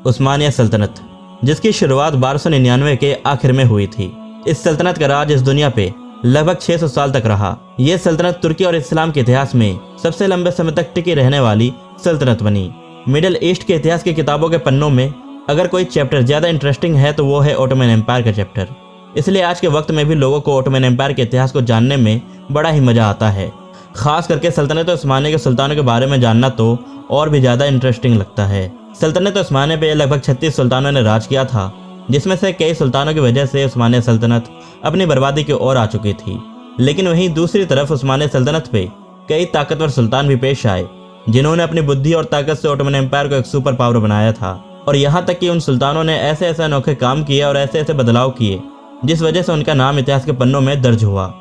उस्मानिया सल्तनत, जिसकी शुरुआत 1299 के आखिर में हुई थी। इस सल्तनत का राज इस दुनिया पे लगभग 600 साल तक रहा। यह सल्तनत तुर्की और इस्लाम के इतिहास में सबसे लंबे समय तक टिकी रहने वाली सल्तनत बनी। मिडिल ईस्ट के इतिहास की किताबों के पन्नों में अगर कोई चैप्टर ज़्यादा इंटरेस्टिंग है तो वो है ओटोमन एम्पायर का चैप्टर। इसलिए आज के वक्त में भी लोगों को ओटोमन एम्पायर के इतिहास को जानने में बड़ा ही मज़ा आता है। खास करके सल्तनत उस्मानिया के सुल्तानों के बारे में जानना तो और भी ज़्यादा इंटरेस्टिंग लगता है। सल्तनत उस्मानिया पे लगभग 36 सुल्तानों ने राज किया था, जिसमें से कई सुल्तानों की वजह से उस्मानिया सल्तनत अपनी बर्बादी की ओर आ चुकी थी। लेकिन वहीं दूसरी तरफ उस्मानिया सल्तनत पे कई ताकतवर सुल्तान भी पेश आए, जिन्होंने अपनी बुद्धि और ताकत से ओटोमन एम्पायर को एक सुपर पावर बनाया था। और यहाँ तक कि उन सुल्तानों ने ऐसे ऐसे अनोखे काम किए और ऐसे ऐसे बदलाव किए जिस वजह से उनका नाम इतिहास के पन्नों में दर्ज हुआ।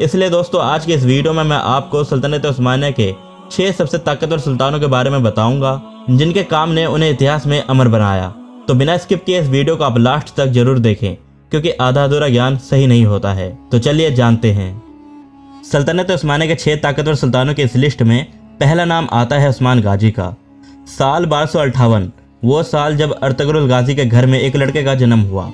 इसलिए दोस्तों, आज के इस वीडियो में मैं आपको सल्तनत उस्मानिया के 6 सबसे ताकतवर सुल्तानों के बारे में बताऊंगा, जिनके काम ने उन्हें इतिहास में अमर बनाया। तो बिना स्किप किए इस वीडियो को आप लास्ट तक जरूर देखें, क्योंकि आधा अधूरा ज्ञान सही नहीं होता है। तो चलिए जानते हैं। सल्तनत उस्मानिया के 6 ताकतवर सुल्तानों की इस लिस्ट में पहला नाम आता है उस्मान गाजी का। साल 1258 वो साल जब अर्तुगरुल गाजी के घर में एक लड़के का जन्म हुआ।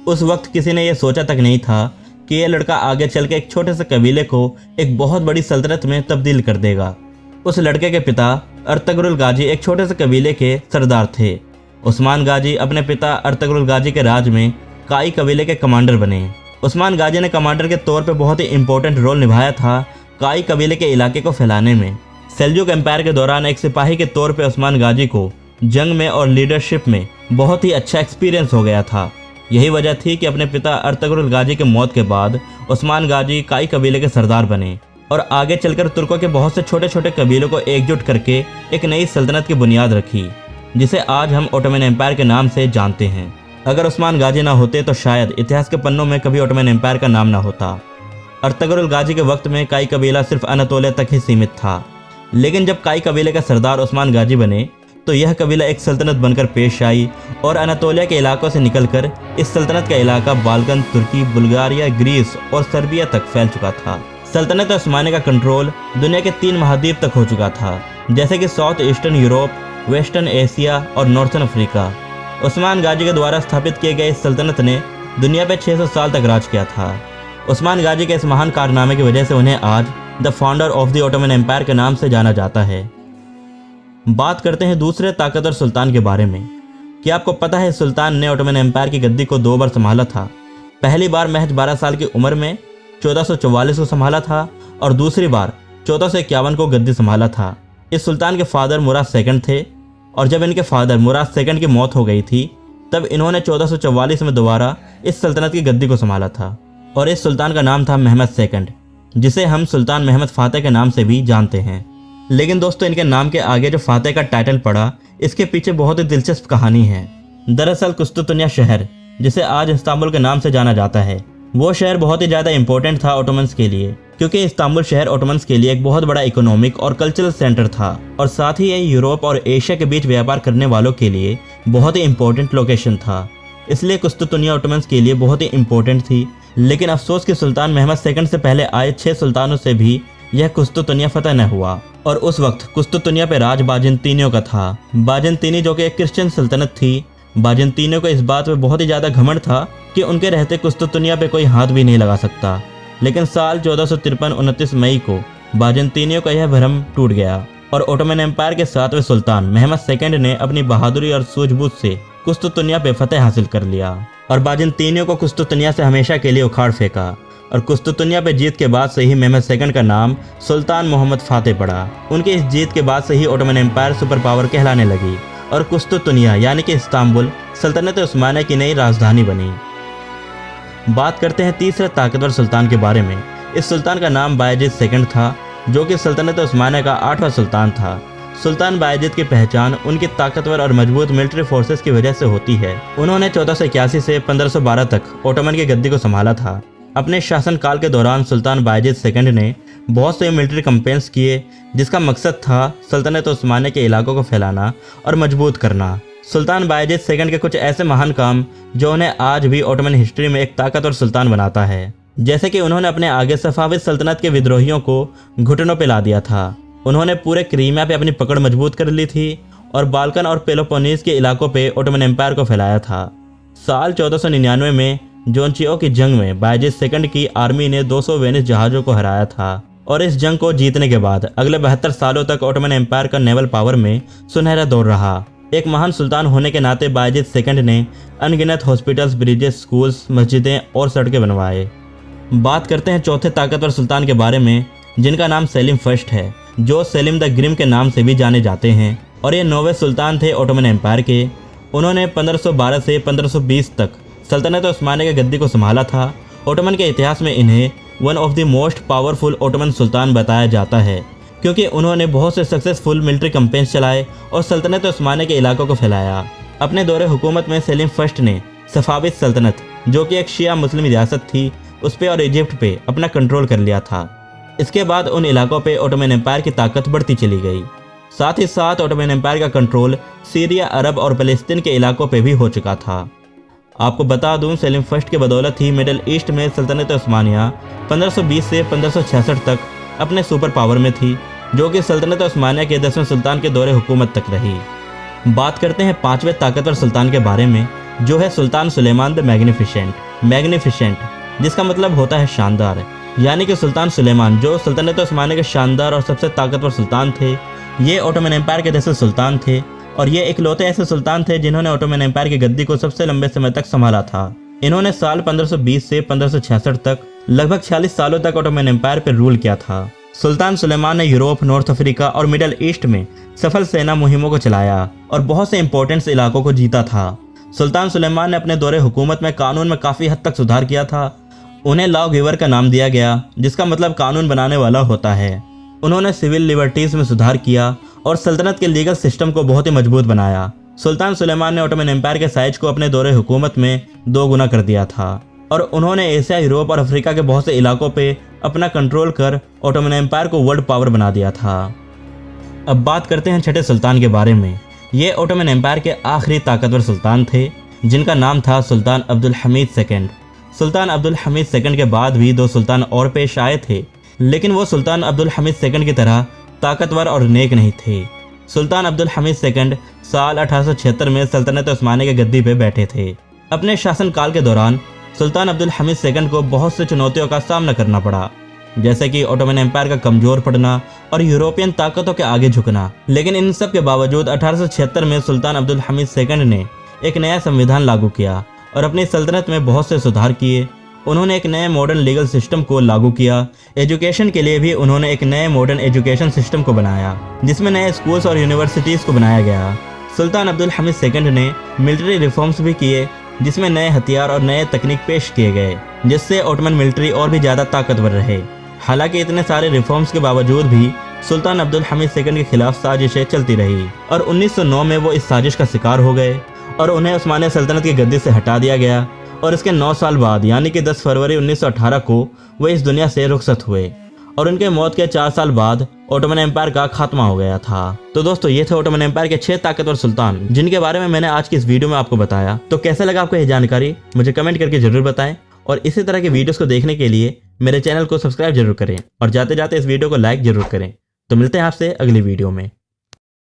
उस वक्त किसी ने यह सोचा तक नहीं था कि यह लड़का आगे चल के एक छोटे से कबीले को एक बहुत बड़ी सल्तनत में तब्दील कर देगा। उस लड़के के पिता अर्तुगरुल गाजी एक छोटे से कबीले के सरदार थे। उस्मान गाजी अपने पिता अर्तुगरुल गाजी के राज में काई कबीले के कमांडर बने। उस्मान गाजी ने कमांडर के तौर पर बहुत ही इंपॉर्टेंट रोल निभाया था काई कबीले के इलाके को फैलाने में। सेल्जुक एम्पायर के दौरान एक सिपाही के तौर पर उस्मान गाजी को जंग में और लीडरशिप में बहुत ही अच्छा एक्सपीरियंस हो गया था। यही वजह थी कि अपने पिता अर्तुगरुल गाजी के मौत के बाद उस्मान गाजी काई कबीले के सरदार बने और आगे चलकर तुर्कों के बहुत से छोटे छोटे कबीलों को एकजुट करके एक नई सल्तनत की बुनियाद रखी, जिसे आज हम ओटोमन एम्पायर के नाम से जानते हैं। अगर उस्मान गाजी ना होते तो शायद इतिहास के पन्नों में कभी ओटोमन एम्पायर का नाम ना होता। अर्तुगरुल गाजी के वक्त में काई कबीला सिर्फ अनातोलिया तक ही सीमित था, लेकिन जब काई कबीले का सरदार उस्मान गाजी बने तो यह कबीला एक सल्तनत बनकर पेश आई और अनातोलिया के इलाकों से निकलकर इस सल्तनत का इलाका बाल्कन, तुर्की, बुल्गारिया, ग्रीस और सर्बिया तक फैल चुका था। सल्तनत उस्मानिया का कंट्रोल दुनिया के 3 महाद्वीप तक हो चुका था, जैसे कि south eastern Europe, western Asia और नॉर्थर्न अफ्रीका। उस्मान गाजी के द्वारा स्थापित किए गए इस सल्तनत ने दुनिया पर 600 साल तक राज किया था। उस्मान गाजी के इस महान कारनामे की वजह से उन्हें आज the founder of the Ottoman empire के नाम से जाना जाता है। बात करते हैं दूसरे ताकतवर सुल्तान के बारे में। क्या आपको पता है सुल्तान ने ओटोमन एम्पायर की गद्दी को 2 बार संभाला था। पहली बार महज 12 साल की उम्र में 1444 को संभाला था और दूसरी बार 1451 को गद्दी संभाला था। इस सुल्तान के फादर मुराद सेकंड थे और जब इनके फादर मुराद सेकंड की मौत हो गई थी तब इन्होंने 1444 में दोबारा इस सल्तनत की गद्दी को संभाला था। और इस सुल्तान का नाम था महमद सेकंड, जिसे हम सुल्तान महमद फातेह के नाम से भी जानते हैं। लेकिन दोस्तों, इनके नाम के आगे जो फातेह का टाइटल पड़ा, इसके पीछे बहुत ही दिलचस्प कहानी है। दरअसल कुस्तुतुनिया शहर, जिसे आज इस्तांबुल के नाम से जाना जाता है, वो शहर बहुत ही ज़्यादा इंपॉर्टेंट था ओटोमन्स के लिए, क्योंकि इस्तांबुल शहर ओटोमन्स के लिए एक बहुत बड़ा इकोनॉमिक और कल्चरल सेंटर था और साथ ही ये यूरोप और एशिया के बीच व्यापार करने वालों के लिए बहुत ही इंपॉर्टेंट लोकेशन था। इसलिए कुस्तुतुनिया ओटोमन्स के लिए बहुत ही इंपॉर्टेंट थी। लेकिन अफसोस कि सुल्तान महमद सेकंड से पहले आए 6 सुल्तानों से भी यह कुस्तुतुनिया फतह न हुआ और उस वक्त कुस्तुतुनिया पे राज बाजेंतीनियों का था। बाजेंतीनी जो कि एक क्रिश्चियन सल्तनत थी। बाजेंतीनियों को इस बात पे बहुत ही ज़्यादा घमंड था कि उनके रहते कुस्तुतुनिया पे कोई हाथ भी नहीं लगा सकता। लेकिन साल 1453 29 मई को बाजेंतीनियों का यह भ्रम टूट गया और ओटोमन एम्पायर के 7वें सुल्तान महमद सेकंड ने अपनी बहादुरी और सूझबूझ से कुस्तुतुनिया पे फतेह हासिल कर लिया और बाजेंतीनियों को कुस्तुतुनिया से हमेशा के लिए उखाड़ फेंका। और कुस्तुतुनिया पे जीत के बाद से ही महमद सेकंड का नाम सुल्तान मोहम्मद फातेह पड़ा। उनकी इस जीत के बाद से ही ओटोमन एम्पायर सुपर पावर कहलाने लगी और कुस्तुतुनिया यानी कि इस्तांबुल सल्तनत उस्मानिया की नई राजधानी बनी। बात करते हैं तीसरे ताकतवर सुल्तान के बारे में। इस सुल्तान का नाम बायजीद सेकंड था, जो कि सल्तनत उस्मानिया का 8वां सुल्तान था। सुल्तान बायजीद की पहचान उनकी ताकतवर और मजबूत मिलिट्री फोर्सेस की वजह से होती है। उन्होंने 1481 से 1512 तक ओटोमन की गद्दी को संभाला था। अपने शासनकाल के दौरान सुल्तान बायजीद सेकंड ने बहुत से मिलिट्री कैंपेन्स किए, जिसका मकसद था सल्तनत उस्मानिया के इलाकों को फैलाना और मजबूत करना। सुल्तान बायजीद सेकंड के कुछ ऐसे महान काम जो उन्हें आज भी ओटोमन हिस्ट्री में एक ताकतवर सुल्तान बनाता है, जैसे कि उन्होंने अपने आगे सफाविद सल्तनत के विद्रोहियों को घुटनों पर ला दिया था। उन्होंने पूरे क्रीमिया पे अपनी पकड़ मजबूत कर ली थी और बाल्कन और पेलोपोनीस के इलाकों पे ओटोमन एम्पायर को फैलाया था। साल 1499 में जोनचियो की जंग में बायजीद सेकंड की आर्मी ने 200 वेनिस जहाज़ों को हराया था और इस जंग को जीतने के बाद अगले 72 सालों तक ओटोमन एम्पायर का नेवल पावर में सुनहरा दौर रहा। एक महान सुल्तान होने के नाते बायजीद सेकंड ने अनगिनत हॉस्पिटल्स, ब्रिजेस, स्कूल्स, मस्जिदें और सड़कें बनवाए। बात करते हैं चौथे ताकतवर सुल्तान के बारे में, जिनका नाम सेलिम फर्स्ट है, जो सेलिम द ग्रिम के नाम से भी जाने जाते हैं और ये 9वें सुल्तान थे ओटोमन एम्पायर के। उन्होंने 1512 से 1520 तक सल्तनत उस्मानिया की गद्दी को संभाला था। ओटोमन के इतिहास में इन्हें one of the most powerful Ottoman sultan बताया जाता है, क्योंकि उन्होंने बहुत से सक्सेसफुल मिलिट्री कैंपेन्स चलाए और सल्तनत उस्मानिया के इलाकों को फैलाया। अपने दौरे हुकूमत में सेलिम फर्स्ट ने सफाविद सल्तनत, जो कि एक शिया मुस्लिम रियासत थी, उस पे और इजिप्ट पे अपना कंट्रोल कर लिया था। इसके बाद उन इलाकों पे ओटोमन एम्पायर की ताकत बढ़ती चली गई। साथ ही साथ ओटोमन एम्पायर का कंट्रोल सीरिया, अरब और फ़लस्तीन के इलाकों पे भी हो चुका था। आपको बता दूं, सेलिम फर्स्ट के बदौलत ही मिडिल ईस्ट में सल्तनत उस्मानिया 1520 से 1566 तक अपने सुपर पावर में थी, जो कि सल्तनत उस्मानिया के 10वें सुल्तान के दौरे हुकूमत तक रही। बात करते हैं 5वें ताकतवर सुल्तान के बारे में, जो है सुल्तान सुलेमान द मैग्निफिसेंट, जिसका मतलब होता है शानदार। यानी कि सुल्तान सुलेमान, जो सल्तनत उस्मानिया के शानदार और सबसे ताकतवर सुल्तान थे, ये ओटोमन एम्पायर के 10वें सुल्तान थे और ये इकलौते ऐसे सुल्तान थे जिन्होंने ओटोमन एम्पायर की गद्दी को सबसे लंबे समय तक संभाला था। इन्होंने साल 1520 से 1566 तक लगभग 46 सालों तक ओटोमन एम्पायर पर रूल किया था। सुल्तान सुलेमान ने यूरोप, नॉर्थ अफ्रीका और मिडल ईस्ट में सफल सेना मुहिमों को चलाया और बहुत से इंपॉर्टेंट इलाकों को जीता था। सुल्तान सुलेमान ने अपने दौरे हुकूमत में कानून में काफ़ी हद तक सुधार किया था। उन्हें लॉ गिवर का नाम दिया गया, जिसका मतलब कानून बनाने वाला होता है। उन्होंने सिविल लिबर्टीज़ में सुधार किया और सल्तनत के लीगल सिस्टम को बहुत ही मजबूत बनाया। सुल्तान सुलेमान ने ओटोमन एम्पायर के साइज को अपने दौरे हुकूमत में 2 गुना कर दिया था और उन्होंने एशिया, यूरोप और अफ्रीका के बहुत से इलाकों पे अपना कंट्रोल कर ओटोमन एम्पायर को वर्ल्ड पावर बना दिया था। अब बात करते हैं छठे सुल्तान के बारे में। ये ओटोमन एम्पायर के आखिरी ताकतवर सुल्तान थे, जिनका नाम था सुल्तान अब्दुल हमीद सेकंड। सुल्तान अब्दुल हमीद सेकंड के बाद भी 2 सुल्तान और पेश आए थे, लेकिन वो सुल्तान अब्दुल हमीद सेकंड की तरह ताकतवर और नेक नहीं थे। सुल्तान अब्दुल हमीद सेकंड साल 1876 में सल्तनत उस्मानिया की गद्दी पे बैठे थे। अपने शासनकाल के दौरान सुल्तान अब्दुल हमीद सेकंड को बहुत से चुनौतियों का सामना करना पड़ा, जैसे कि ओटोमन एम्पायर का कमज़ोर पड़ना और यूरोपियन ताकतों के आगे झुकना। लेकिन इन सब के बावजूद 1876 में सुल्तान अब्दुल हमीद सेकंड ने एक नया संविधान लागू किया और अपनी सल्तनत में बहुत से सुधार किए। उन्होंने एक नए मॉडर्न लीगल सिस्टम को लागू किया। एजुकेशन के लिए भी उन्होंने एक नए मॉडर्न एजुकेशन सिस्टम को बनाया, जिसमें नए स्कूल्स और यूनिवर्सिटीज़ को बनाया गया। सुल्तान अब्दुल हमीद सेकंड ने मिलिट्री रिफॉर्म्स भी किए, जिसमें नए हथियार और नए तकनीक पेश किए गए, जिससे ओटोमन मिलिट्री और भी ज़्यादा ताकतवर रहे। हालांकि इतने सारे रिफॉर्म्स के बावजूद भी सुल्तान अब्दुल हमीद सेकंड के खिलाफ साजिशें चलती रही और 1909 में वो इस साजिश का शिकार हो गए और उन्हें उस्मानिया सल्तनत की गद्दी से हटा दिया गया। और इसके 9 साल बाद, यानी कि 10 फरवरी 1918 को वो इस दुनिया से रुखसत हुए और उनके मौत के 4 साल बाद ओटोमन एम्पायर का खात्मा हो गया था। तो दोस्तों, ये थे ओटोमन एम्पायर के 6 ताकतवर सुल्तान, जिनके बारे में मैंने आज की इस वीडियो में आपको बताया। तो कैसा लगा आपको ये जानकारी, मुझे कमेंट करके जरूर बताएं और इसी तरह के वीडियोस को देखने के लिए मेरे चैनल को सब्सक्राइब जरूर करें और जाते जाते इस वीडियो को लाइक जरूर करें। तो मिलते हैं आपसे अगली वीडियो में।